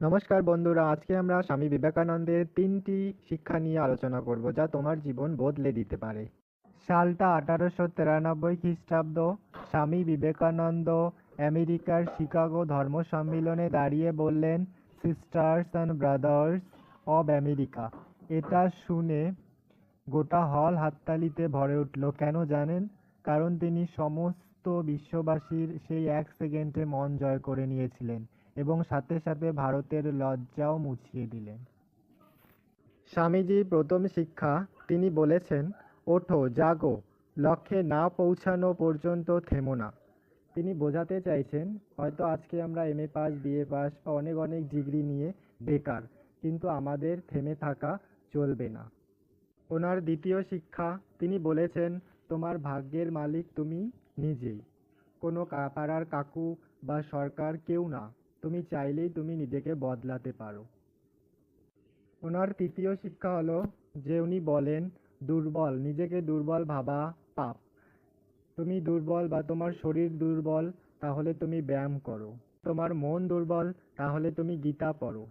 নমস্কার বন্ধুরা, আজকে আমরা স্বামী বিবেকানন্দের ৩টি শিক্ষা নিয়ে আলোচনা করব যা তোমার জীবন বদলে দিতে পারে। সালটা 1893 খ্রিস্টাব্দ। স্বামী বিবেকানন্দ আমেরিকার শিকাগো ধর্ম সম্মেলনে দাঁড়িয়ে বললেন, sisters and brothers of America. এটা শুনে গোটা হল হাততালিতে ভরে উঠল। কেন জানেন? কারণ তিনি সমস্ত বিশ্ববাসীর সেই এক সেকেন্ডে মন জয় করে নিয়েছিলেন এবং সাথে সাথে ভারতের লজ্জাও মুছিয়ে দিলেন। স্বামীজির প্রথম শিক্ষা, তিনি বলেছেন, ওঠো, জাগো, লক্ষ্যে না পৌঁছানো পর্যন্ত থেমো না। তিনি বোঝাতে চাইছেন, হয়তো আজকে আমরা এমএ পাস, বিএ পাস বা অনেক অনেক ডিগ্রি নিয়ে বেকার, কিন্তু আমাদের থেমে থাকা চলবে না। ওনার দ্বিতীয় শিক্ষা, তিনি বলেছেন, তোমার ভাগ্যের মালিক তুমি নিজেই, কোনো পাড়ার কাকু বা সরকার কেউ না। তুমি চাইলেই তুমি নিজেকে বদলাতে পারো। ওনার তৃতীয় শিক্ষা হলো যে উনি বলেন, দুর্বল, নিজেকে দুর্বল ভাবা পাপ। তুমি দুর্বল বা তোমার শরীর দুর্বল, তাহলে তুমি ব্যায়াম করো। তোমার মন দুর্বল, তাহলে তুমি গীতা পড়ো।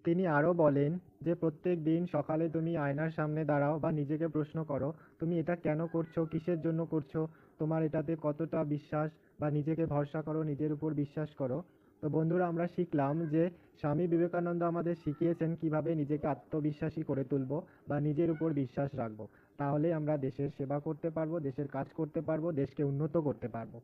তিনি আরও বলেন যে প্রত্যেক দিন সকালে তুমি আয়নার সামনে দাঁড়াও বা নিজেকে প্রশ্ন করো, তুমি এটা কেন করছো, কিসের জন্য করছো, তোমার এটাতে কতটা বিশ্বাস, বা নিজেকে ভরসা করো, নিজের উপর বিশ্বাস করো। তো বন্ধুরা, আমরা শিখলাম যে স্বামী বিবেকানন্দ আমাদের শিখিয়েছেন কিভাবে নিজেকে আত্মবিশ্বাসী করে তুলবো বা নিজের উপর বিশ্বাস রাখবো। তাহলে আমরা দেশের সেবা করতে পারবো, দেশের কাজ করতে পারবো, দেশকে উন্নত করতে পারবো।